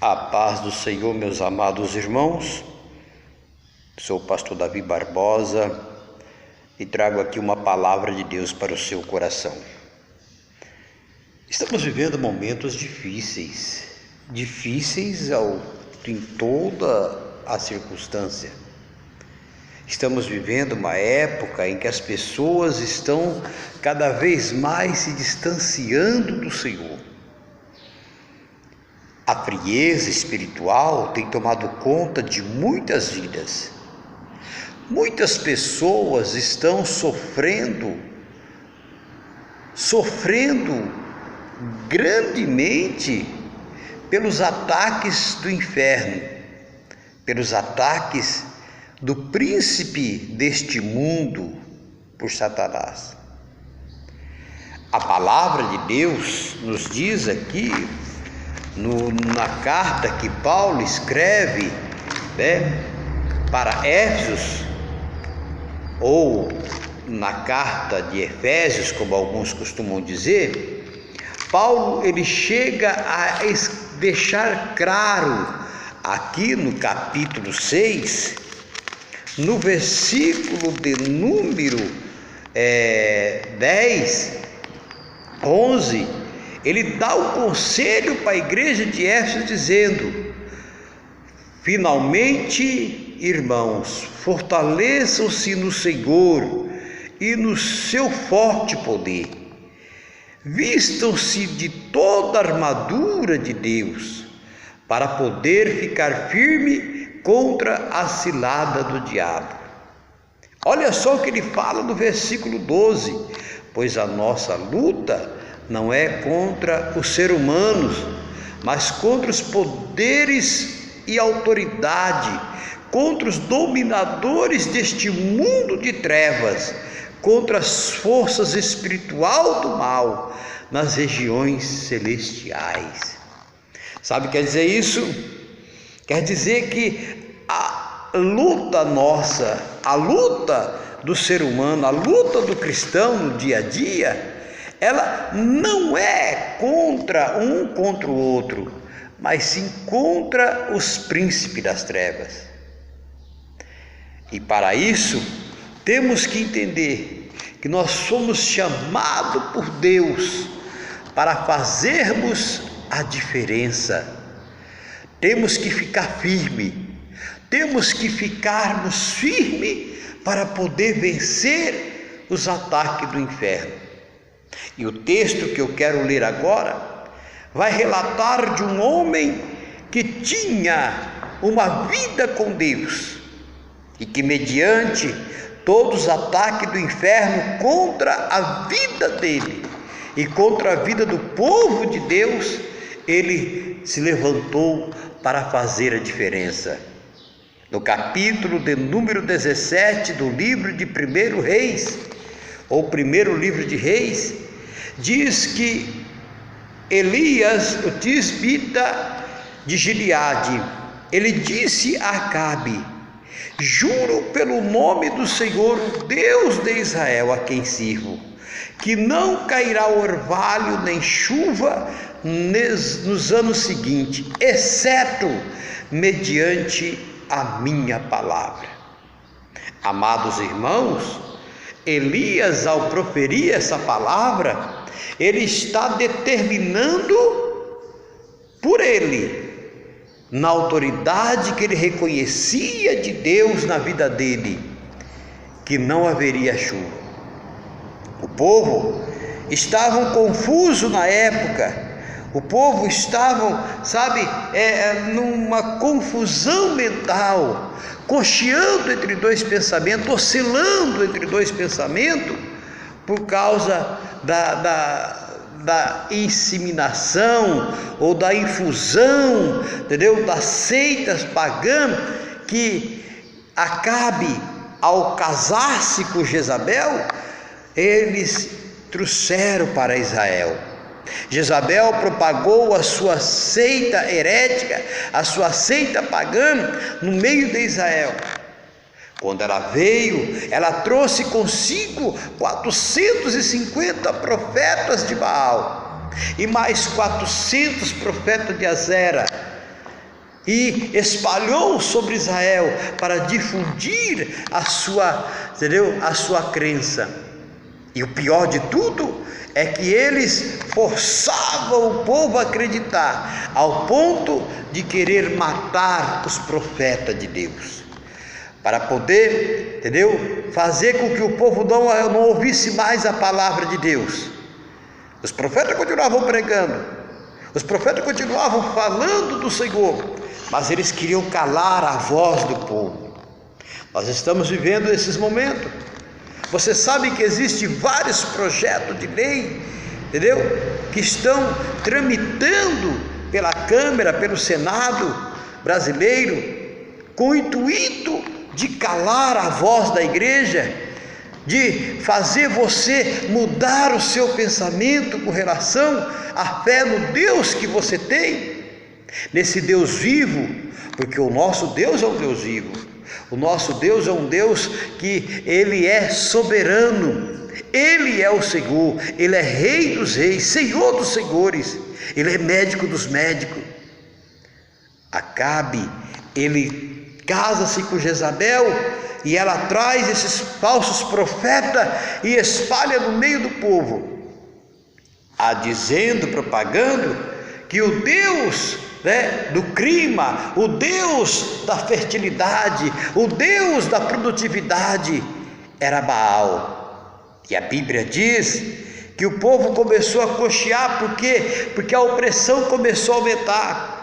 A paz do Senhor, meus amados irmãos. Sou o pastor Davi Barbosa e trago aqui uma palavra de Deus para o seu coração. Estamos vivendo momentos difíceis em toda a circunstância. Estamos vivendo uma época em que as pessoas estão cada vez mais se distanciando do Senhor. A frieza espiritual tem tomado conta de muitas vidas. Muitas pessoas estão sofrendo grandemente pelos ataques do inferno, pelos ataques do príncipe deste mundo por Satanás. A palavra de Deus nos diz aqui, na carta que Paulo escreve, para Éfesos, ou na carta de Efésios, como alguns costumam dizer, Paulo ele chega a deixar claro aqui no capítulo 6, no versículo de número 10, 11, ele dá o conselho para a igreja de Éfeso dizendo: finalmente, irmãos, fortaleçam-se no Senhor e no seu forte poder. Vistam-se de toda a armadura de Deus, para poder ficar firme contra a cilada do diabo. Olha só o que ele fala no versículo 12: pois a nossa luta não é contra os seres humanos, mas contra os poderes e autoridade, contra os dominadores deste mundo de trevas, contra as forças espirituais do mal nas regiões celestiais. Sabe o que quer dizer isso? Quer dizer que a luta nossa, a luta do ser humano, a luta do cristão no dia a dia, ela não é contra o outro, mas sim contra os príncipes das trevas. E para isso, temos que entender que nós somos chamados por Deus para fazermos a diferença. Temos que ficar firme, temos que ficarmos firmes para poder vencer os ataques do inferno. E o texto que eu quero ler agora vai relatar de um homem que tinha uma vida com Deus e que, mediante todos os ataques do inferno contra a vida dele e contra a vida do povo de Deus, ele se levantou para fazer a diferença. No capítulo de número 17 do livro de 1 Reis, ou primeiro livro de Reis, diz que Elias, o tisbita de Gileade, ele disse a Acabe: juro pelo nome do Senhor, o Deus de Israel, a quem sirvo, que não cairá orvalho nem chuva nos anos seguintes, exceto mediante a minha palavra. Amados irmãos, Elias, ao proferir essa palavra, ele está determinando por ele, na autoridade que ele reconhecia de Deus na vida dele, que não haveria chuva. O povo estava confuso na época, o povo estava, numa confusão mental, cocheando entre dois pensamentos, oscilando entre dois pensamentos, por causa da inseminação ou da infusão, das seitas pagãs que Acabe, ao casar-se com Jezabel, eles trouxeram para Israel. Jezabel propagou a sua seita herética, a sua seita pagã no meio de Israel. Quando ela veio, ela trouxe consigo 450 profetas de Baal e mais 400 profetas de Azera, e espalhou sobre Israel para difundir a sua, entendeu? A sua crença. E o pior de tudo é que eles forçavam o povo a acreditar, ao ponto de querer matar os profetas de Deus, para poder, entendeu? Fazer com que o povo não ouvisse mais a palavra de Deus. Os profetas continuavam pregando, os profetas continuavam falando do Senhor, mas eles queriam calar a voz do povo. Nós estamos vivendo esses momentos. Você sabe que existem vários projetos de lei, entendeu? Que estão tramitando pela Câmara, pelo Senado brasileiro, com o intuito de calar a voz da igreja, de fazer você mudar o seu pensamento com relação à fé no Deus que você tem, nesse Deus vivo, porque o nosso Deus é um Deus vivo. O nosso Deus é um Deus que Ele é soberano, Ele é o Senhor, Ele é Rei dos reis, Senhor dos senhores, Ele é médico dos médicos. Acabe, ele casa-se com Jezabel e ela traz esses falsos profetas e espalha no meio do povo, dizendo, propagando que o Deus do clima, o Deus da fertilidade, o Deus da produtividade era Baal. E a Bíblia diz que o povo começou a cochear, porque a opressão começou a aumentar.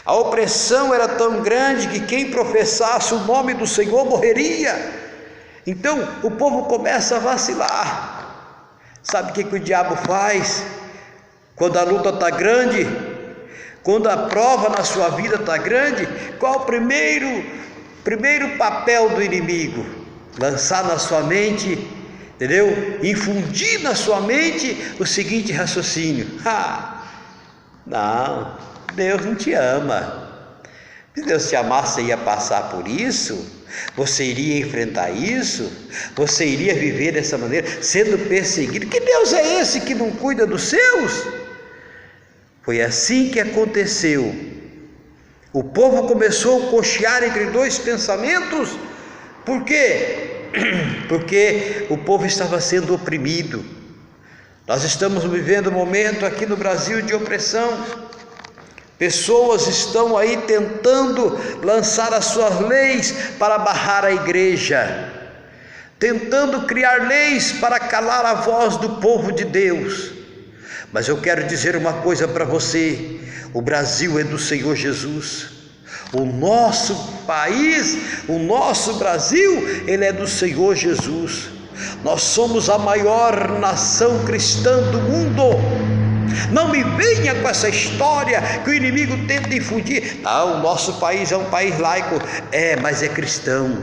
A opressão era tão grande que quem professasse o nome do Senhor morreria. Então o povo começa a vacilar. Sabe o que o diabo faz quando a luta está grande? Quando a prova na sua vida está grande, qual o primeiro papel do inimigo? Lançar na sua mente, entendeu? Infundir na sua mente o seguinte raciocínio: não, Deus não te ama. Se Deus te amasse, você ia passar por isso? Você iria enfrentar isso? Você iria viver dessa maneira, sendo perseguido? Que Deus é esse que não cuida dos seus? Foi assim que aconteceu. O povo começou a cochear entre dois pensamentos. Por quê? Porque o povo estava sendo oprimido. Nós estamos vivendo um momento aqui no Brasil de opressão. Pessoas estão aí tentando lançar as suas leis para barrar a igreja, tentando criar leis para calar a voz do povo de Deus. Mas eu quero dizer uma coisa para você: o Brasil é do Senhor Jesus. O nosso país, o nosso Brasil, ele é do Senhor Jesus. Nós somos a maior nação cristã do mundo. Não me venha com essa história que o inimigo tenta infundir. O nosso país é um país laico. Mas é cristão.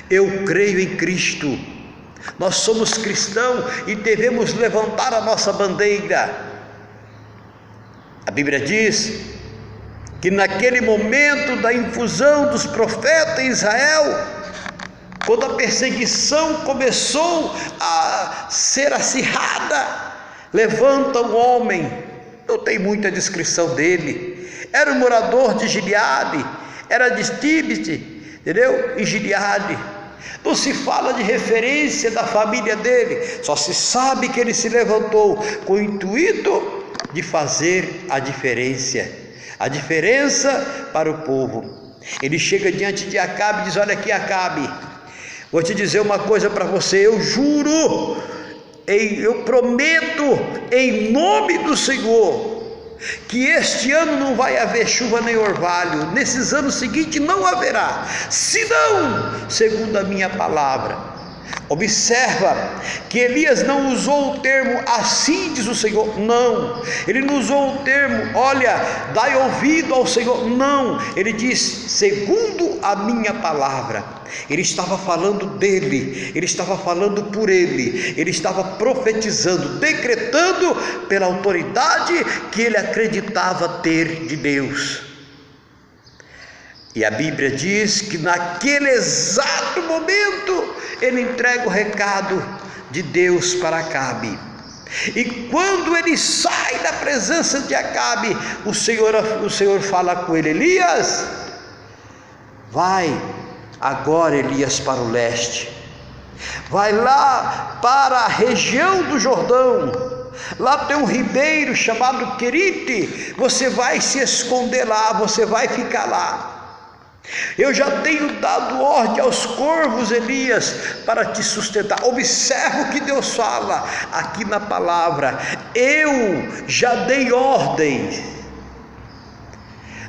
Eu creio em Cristo. Nós somos cristãos e devemos levantar a nossa bandeira. A Bíblia diz que naquele momento da infusão dos profetas em Israel, quando a perseguição começou a ser acirrada, levanta um homem, não tem muita descrição dele, era um morador de Gileade, era de Tibite, entendeu? Em Gileade. Não se fala de referência da família dele, só se sabe que ele se levantou com o intuito de fazer a diferença para o povo. Ele chega diante de Acabe e diz: olha aqui, Acabe, vou te dizer uma coisa para você, eu juro, eu prometo em nome do Senhor, que este ano não vai haver chuva nem orvalho, nesses anos seguintes não haverá, senão segundo a minha palavra. Observa que Elias não usou o termo assim diz o Senhor, não, ele não usou o termo olha, dai ouvido ao Senhor, não, ele diz segundo a minha palavra. Ele estava falando dele, ele estava falando por ele estava profetizando, decretando pela autoridade que ele acreditava ter de Deus. E a Bíblia diz que naquele exato momento ele entrega o recado de Deus para Acabe. E quando ele sai da presença de Acabe, o Senhor fala com ele: Elias, vai agora, Elias, para o leste, vai lá para a região do Jordão, lá tem um ribeiro chamado Querite, você vai se esconder lá, você vai ficar lá. Eu já tenho dado ordem aos corvos, Elias, para te sustentar. Observa o que Deus fala aqui na palavra: eu já dei ordem.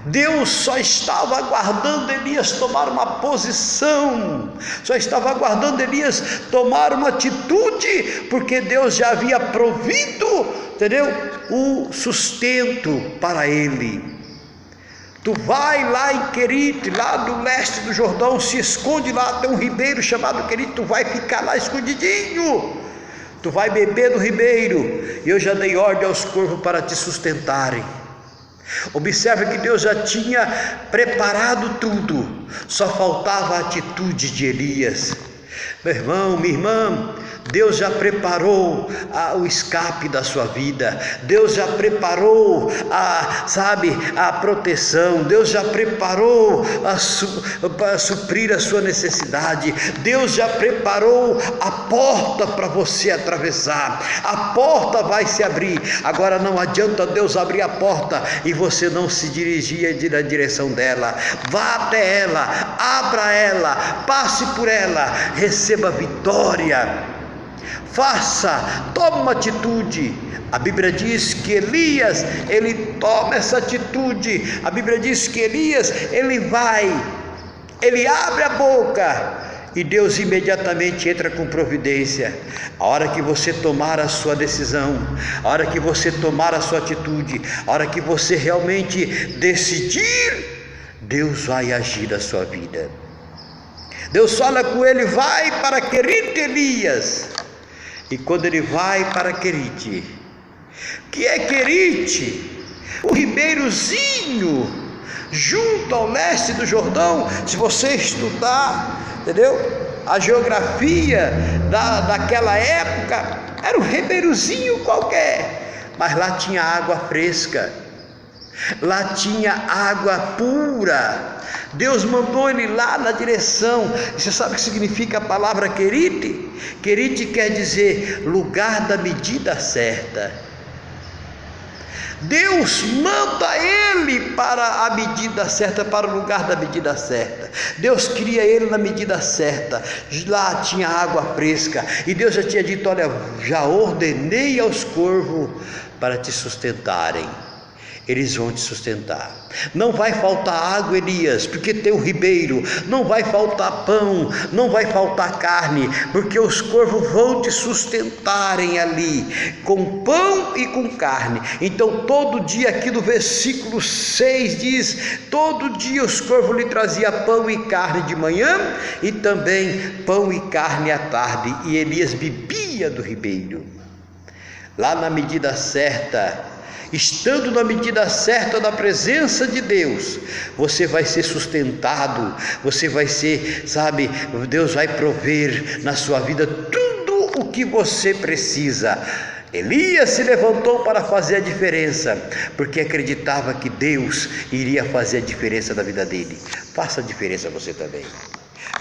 Deus só estava aguardando Elias tomar uma posição, só estava aguardando Elias tomar uma atitude, porque Deus já havia provido, entendeu? O sustento para ele. Tu vai lá em Querite, lá do leste do Jordão, se esconde lá, tem um ribeiro chamado Querite, tu vai ficar lá escondidinho, tu vai beber do ribeiro, e eu já dei ordem aos corvos para te sustentarem. Observe que Deus já tinha preparado tudo, só faltava a atitude de Elias. Meu irmão, minha irmã, Deus já preparou o escape da sua vida, Deus já preparou a proteção, Deus já preparou para suprir a sua necessidade, Deus já preparou a porta para você atravessar, a porta vai se abrir. Agora não adianta Deus abrir a porta e você não se dirigir na direção dela. Vá até ela, abra ela, passe por ela, receba vitória. Toma uma atitude. A Bíblia diz que Elias, ele toma essa atitude. A Bíblia diz que Elias, ele abre a boca e Deus imediatamente entra com providência. A hora que você tomar a sua decisão, a hora que você tomar a sua atitude, a hora que você realmente decidir, Deus vai agir na sua vida. Deus fala com ele: vai para Querite, Elias. E quando ele vai para Querite, que é Querite? O ribeirozinho junto ao leste do Jordão. Se você estudar, entendeu? A geografia daquela época, era um ribeirozinho qualquer, mas lá tinha água fresca, lá tinha água pura. Deus mandou ele lá na direção. Você sabe o que significa a palavra Querite? Querite quer dizer lugar da medida certa. Deus manda ele para a medida certa, para o lugar da medida certa. Deus cria ele na medida certa. Lá tinha água fresca, e Deus já tinha dito: olha, já ordenei aos corvos para te sustentarem. Eles vão te sustentar. Não vai faltar água, Elias, porque tem um ribeiro. Não vai faltar pão, não vai faltar carne, porque os corvos vão te sustentarem ali, com pão e com carne. Então todo dia, aqui no versículo 6 diz: todo dia os corvos lhe traziam pão e carne de manhã, e também pão e carne à tarde, e Elias bebia do ribeiro. Lá na medida certa, estando na medida certa da presença de Deus, você vai ser sustentado, você vai ser, Deus vai prover na sua vida tudo o que você precisa. Elias se levantou para fazer a diferença, porque acreditava que Deus iria fazer a diferença na vida dele. Faça a diferença você também.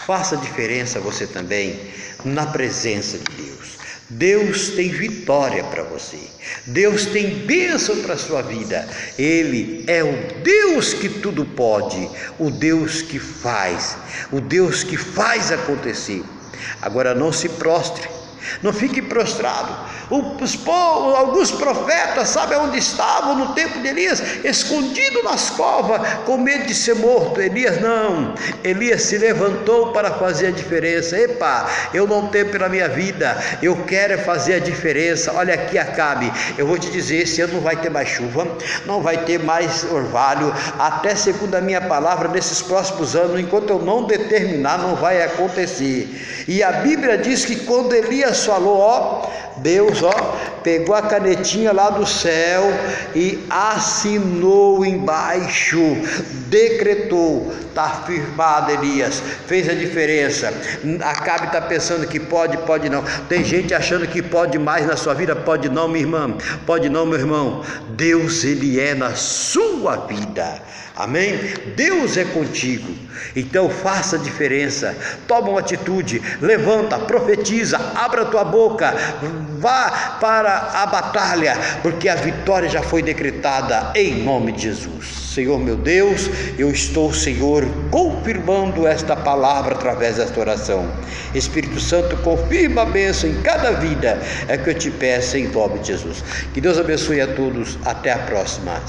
Faça a diferença você também na presença de Deus. Deus tem vitória para você, Deus tem bênção para a sua vida. Ele é o Deus que tudo pode, o Deus que faz acontecer. Agora não se prostre, não fique prostrado. Alguns profetas, sabe onde estavam no tempo de Elias? Escondido nas covas, com medo de ser morto. Elias não, Elias se levantou para fazer a diferença. Eu não tenho pela minha vida, eu quero fazer a diferença. Olha aqui, Acabe, eu vou te dizer, esse ano não vai ter mais chuva, não vai ter mais orvalho, até segundo a minha palavra, nesses próximos anos, enquanto eu não determinar, não vai acontecer. E a Bíblia diz que quando Elias Elias falou, ó, Deus, ó, pegou a canetinha lá do céu e assinou embaixo, decretou, está firmado, Elias, fez a diferença. Acabe está pensando que pode não. Tem gente achando que pode mais na sua vida. Pode não, minha irmã, pode não, meu irmão. Deus, Ele é na sua vida. Amém? Deus é contigo. Então faça a diferença, toma uma atitude, levanta, profetiza, abra a tua boca, vá para a batalha, porque a vitória já foi decretada em nome de Jesus. Senhor meu Deus, eu estou, Senhor, confirmando esta palavra através desta oração. Espírito Santo, confirma a bênção em cada vida, é que eu te peço em nome de Jesus. Que Deus abençoe a todos, até a próxima.